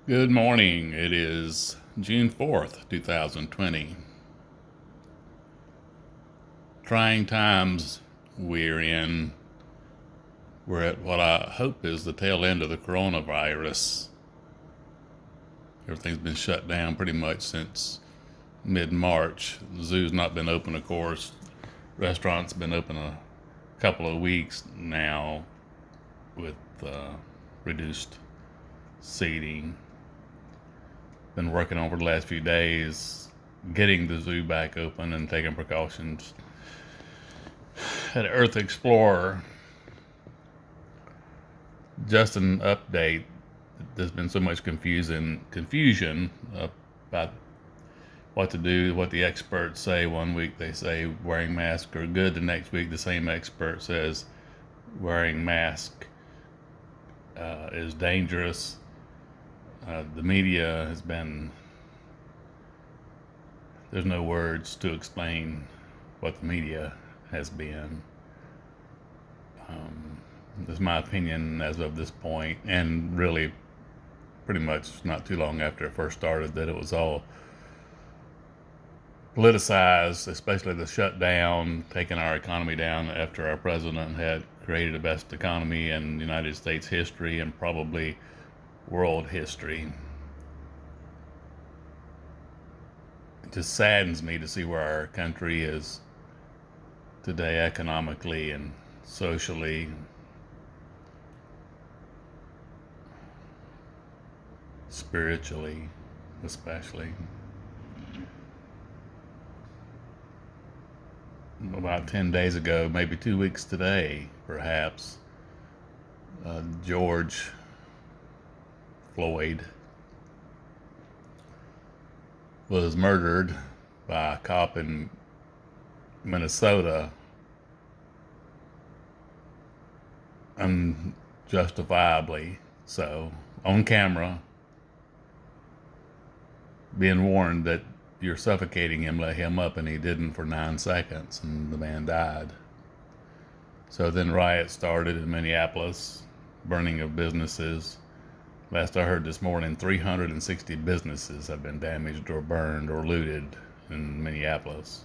Good morning. It is June 4th, 2020. Trying times we're in. We're at what I hope is the tail end of the coronavirus. Everything's been shut down pretty much since mid-March. The zoo's not been open, of course. Restaurants been open a couple of weeks now with reduced seating. Been working over the last few days getting the zoo back open and taking precautions. At Earth Explorer, just an update. There's been so much confusion about what to do, what the experts say. One week they say wearing masks are good. The next week the same expert says wearing mask is dangerous. The media has been, there's no words to explain what the media has been. This is my opinion as of this point, and really pretty much not too long after it first started, that it was all politicized, especially the shutdown, taking our economy down after our president had created the best economy in United States history and probably world history. It just saddens me to see where our country is today economically and socially, spiritually, especially. About 10 days ago, maybe 2 weeks today, perhaps, George Floyd was murdered by a cop in Minnesota unjustifiably so, on camera, being warned that you're suffocating him, let him up, and he didn't for 9 seconds, and the man died. So then riots started in Minneapolis, burning of businesses. Last I heard this morning, 360 businesses have been damaged or burned or looted in Minneapolis.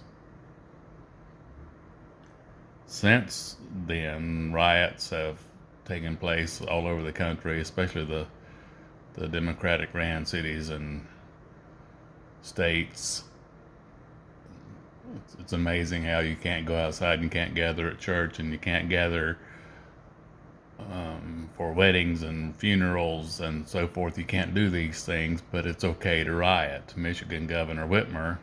Since then, riots have taken place all over the country, especially the Democratic ran cities and states. It's amazing how you can't go outside and you can't gather at church and you can't gather for weddings and funerals and so forth. You can't do these things, but it's okay to riot. Michigan Governor Whitmer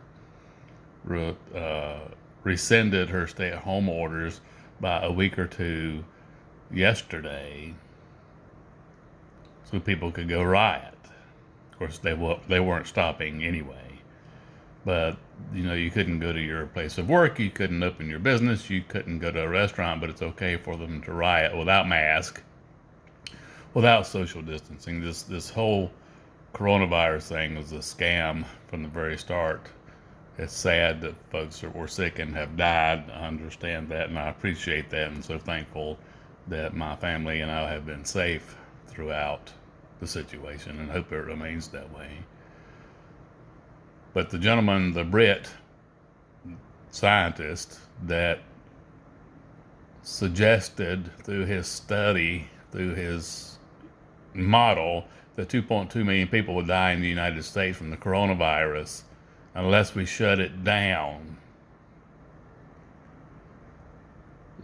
rescinded her stay-at-home orders by a week or two yesterday so people could go riot. Of course, they weren't stopping anyway. But, you couldn't go to your place of work, you couldn't open your business, you couldn't go to a restaurant, but it's okay for them to riot without mask, without social distancing. This whole coronavirus thing was a scam from the very start. It's sad that folks were sick and have died. I understand that, and I appreciate that, and so thankful that my family and I have been safe throughout the situation, and hope it remains that way. But the gentleman, the Brit scientist that suggested through his study, through his model, that 2.2 million people would die in the United States from the coronavirus unless we shut it down.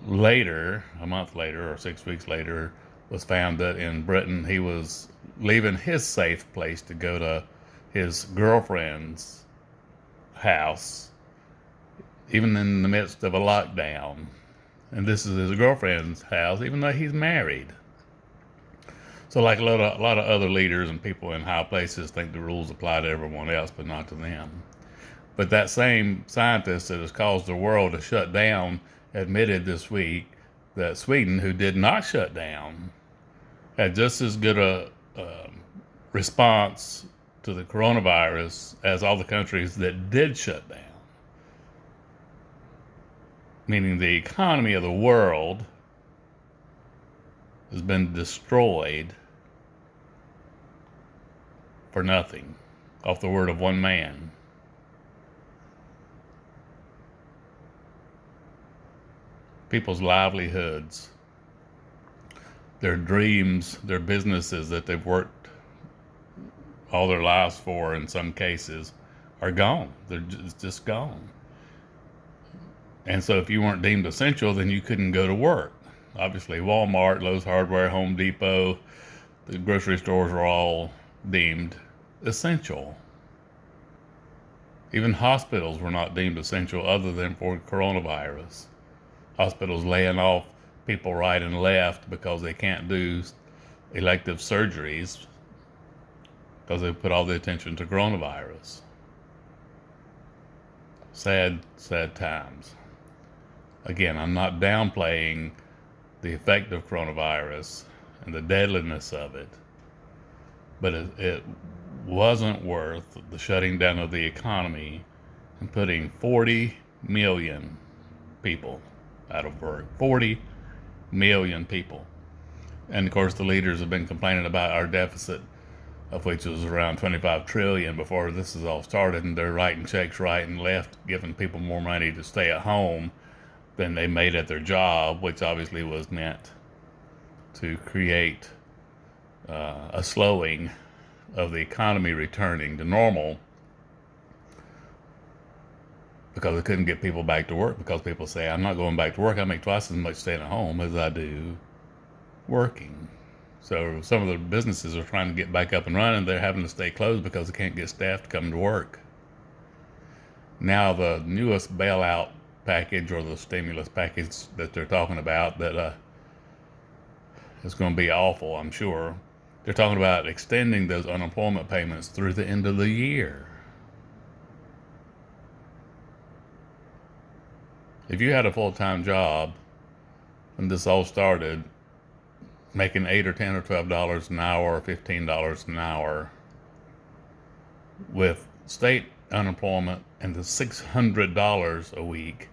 Later, a month later or 6 weeks later, was found that in Britain he was leaving his safe place to go to his girlfriend's house, even in the midst of a lockdown. And this is his girlfriend's house, even though he's married. So like a lot of other leaders and people in high places think the rules apply to everyone else, but not to them. But that same scientist that has caused the world to shut down admitted this week that Sweden, who did not shut down, had just as good a response to the coronavirus as all the countries that did shut down. Meaning the economy of the world has been destroyed for nothing, off the word of one man. People's livelihoods, their dreams, their businesses that they've worked all their lives for, in some cases, are gone. They're just gone. And so if you weren't deemed essential, then you couldn't go to work. Obviously, Walmart, Lowe's Hardware, Home Depot, the grocery stores are all deemed essential. Even hospitals were not deemed essential other than for coronavirus. Hospitals laying off people right and left because they can't do elective surgeries because they put all the attention to coronavirus. Sad, sad times. Again, I'm not downplaying the effect of coronavirus and the deadliness of it, but it wasn't worth the shutting down of the economy and putting 40 million people out of work. 40 million people. And of course, the leaders have been complaining about our deficit, of which was around 25 trillion before this is all started, and they're writing checks right and left, giving people more money to stay at home than they made at their job, which obviously was meant to create a slowing of the economy returning to normal, because they couldn't get people back to work, because people say, I'm not going back to work. I make twice as much staying at home as I do working. So some of the businesses are trying to get back up and running. They're having to stay closed because they can't get staff to come to work. Now the newest bailout package, or the stimulus package that they're talking about, that is going to be awful, I'm sure. They're talking about extending those unemployment payments through the end of the year. If you had a full-time job when this all started, making $8 or $10 or $12 an hour or $15 an hour, with state unemployment and the $600 a week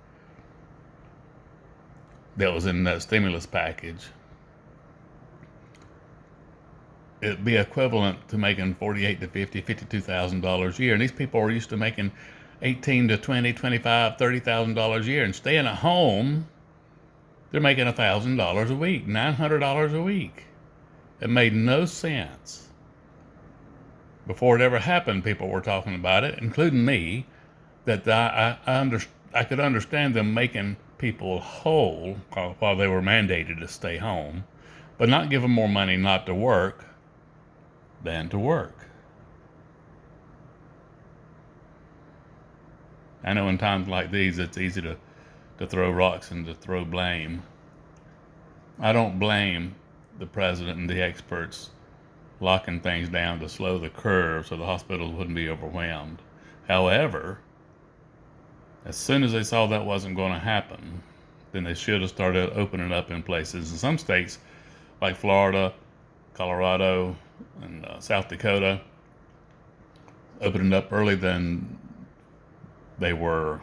that was in that stimulus package, it'd be equivalent to making $48,000 to $50,000, $52,000 a year. And these people are used to making $18,000 to $20,000, $25,000, $30,000 a year, and staying at home, they're making $1,000 a week, $900 a week. It made no sense. Before it ever happened, people were talking about it, including me, that I could understand them making people whole while they were mandated to stay home, but not give them more money not to work than to work. I know in times like these, it's easy to throw rocks and to throw blame. I don't blame the president and the experts locking things down to slow the curve so the hospitals wouldn't be overwhelmed. However, as soon as they saw that wasn't going to happen, then they should have started opening up in places. In some states, like Florida, Colorado, and South Dakota, opening up early than they were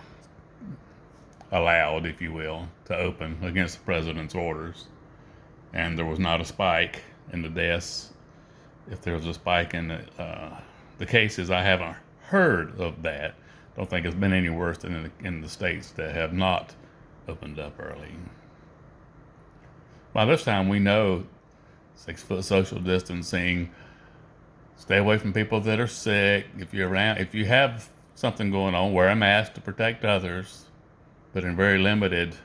allowed, if you will, to open against the president's orders. And there was not a spike in the deaths. If there was a spike in the cases, I haven't heard of that. Don't think it's been any worse than in the states that have not opened up early. By this time, we know 6-foot social distancing. Stay away from people that are sick. If you have something going on, wear a mask to protect others, but in very limited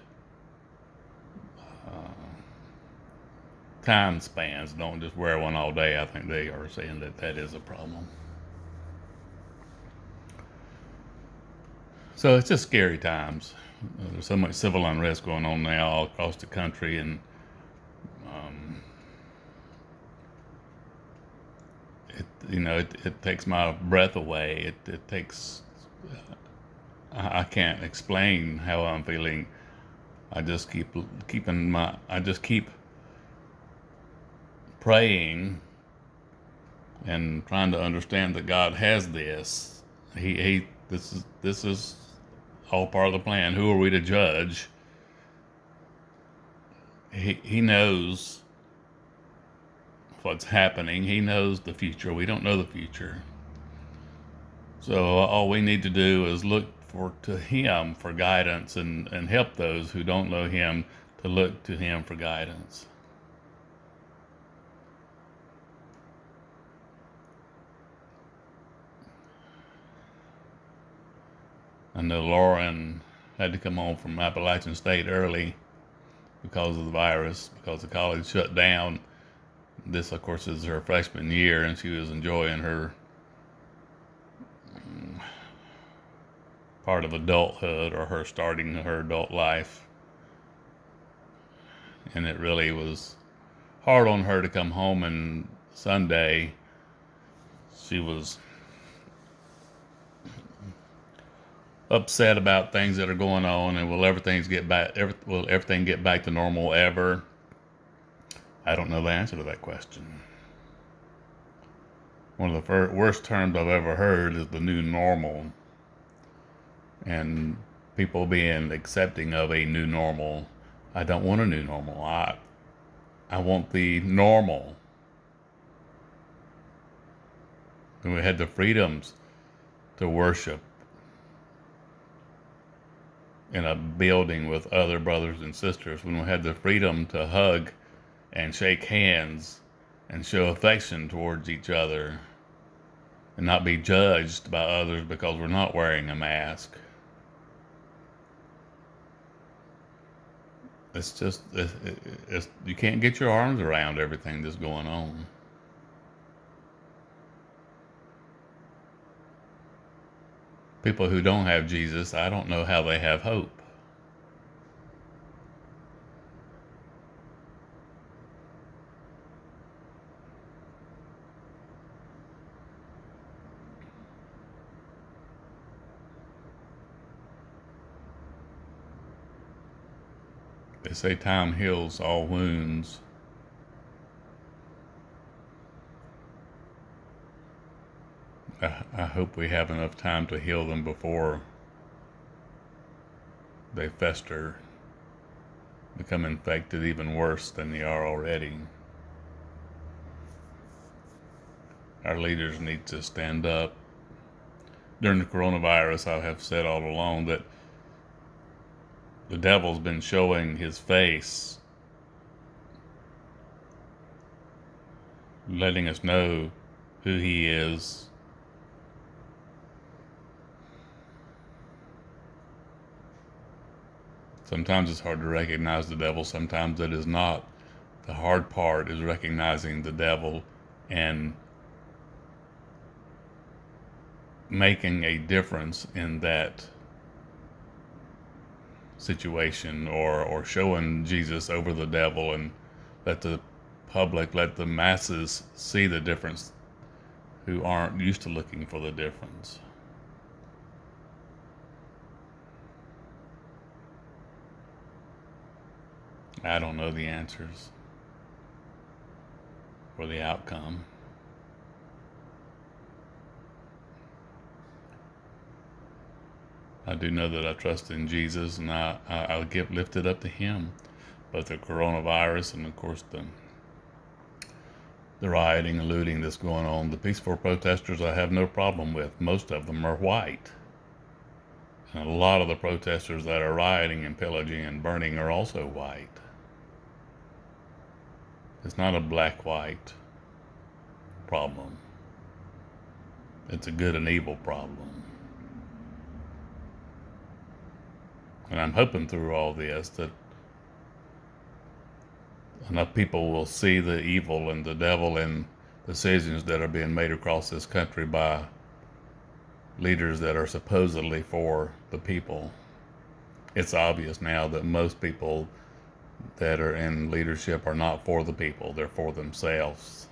time spans. Don't just wear one all day. I think they are saying that is a problem. So it's just scary times. There's so much civil unrest going on now all across the country, and it takes my breath away. It takes. I can't explain how I'm feeling. I just keep praying and trying to understand that God has this. This is all part of the plan. Who are we to judge? He knows what's happening. He knows the future. We don't know the future. So all we need to do is look to him for guidance and help those who don't know him to look to him for guidance. I know Lauren had to come home from Appalachian State early because of the virus, because the college shut down. This, of course, is her freshman year, and she was enjoying her part of adulthood, or her starting her adult life. And it really was hard on her to come home, and Sunday she was upset about things that are going on, and will everything get back to normal ever? I don't know the answer to that question. One of the worst terms I've ever heard is the new normal, and people being accepting of a new normal. I don't want a new normal. I want the normal. And we had the freedoms to worship in a building with other brothers and sisters, when we had the freedom to hug and shake hands and show affection towards each other and not be judged by others because we're not wearing a mask. It's just, you can't get your arms around everything that's going on. People who don't have Jesus, I don't know how they have hope. They say time heals all wounds. I hope we have enough time to heal them before they fester, become infected even worse than they are already. Our leaders need to stand up. During the coronavirus, I have said all along that the devil's been showing his face, letting us know who he is. Sometimes it's hard to recognize the devil, sometimes it is not. The hard part is recognizing the devil and making a difference in that situation, or showing Jesus over the devil, and let the public, let the masses see the difference who aren't used to looking for the difference. I don't know the answers or the outcome. I do know that I trust in Jesus, and I'll lift it up to him. But the coronavirus, and of course the rioting and looting that's going on, the peaceful protesters I have no problem with. Most of them are white. And a lot of the protesters that are rioting and pillaging and burning are also white. It's not a black-white problem. It's a good and evil problem. And I'm hoping through all this that enough people will see the evil and the devil in decisions that are being made across this country by leaders that are supposedly for the people. It's obvious now that most people that are in leadership are not for the people, they're for themselves.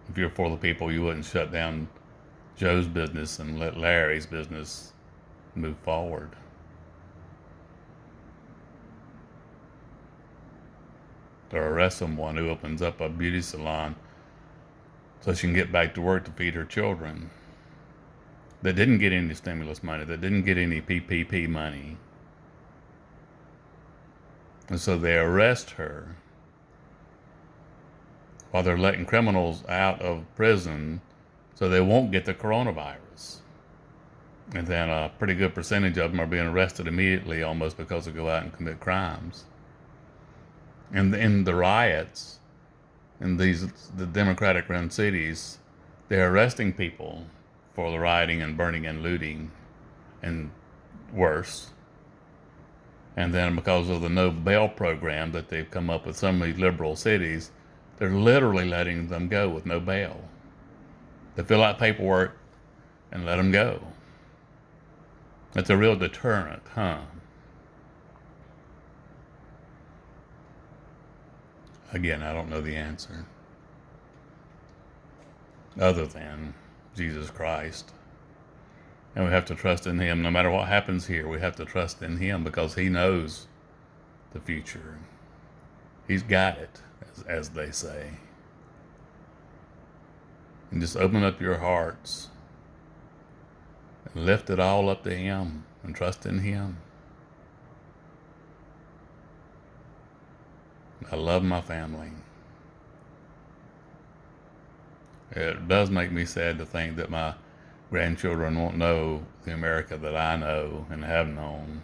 If you're for the people, you wouldn't shut down Joe's business and let Larry's business move forward. To arrest someone who opens up a beauty salon so she can get back to work to feed her children, that didn't get any stimulus money, that didn't get any PPP money. And so they arrest her while they're letting criminals out of prison so they won't get the coronavirus. And then a pretty good percentage of them are being arrested immediately almost because they go out and commit crimes. And in the riots in the Democratic run cities, they're arresting people for the rioting and burning and looting and worse. And then because of the no bail program that they've come up with some of these liberal cities, they're literally letting them go with no bail. They fill out paperwork and let them go. It's a real deterrent, huh? Again, I don't know the answer. Other than Jesus Christ. And we have to trust in Him. No matter what happens here, we have to trust in Him because He knows the future. He's got it, as they say. And just open up your hearts and lift it all up to Him and trust in Him. I love my family. It does make me sad to think that my grandchildren won't know the America that I know and have known.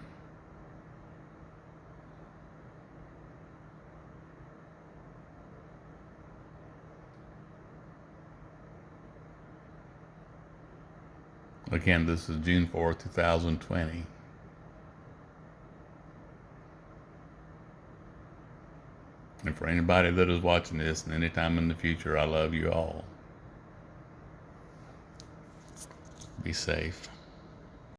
Again, this is June 4th, 2020. And for anybody that is watching this and any time in the future, I love you all. Be safe.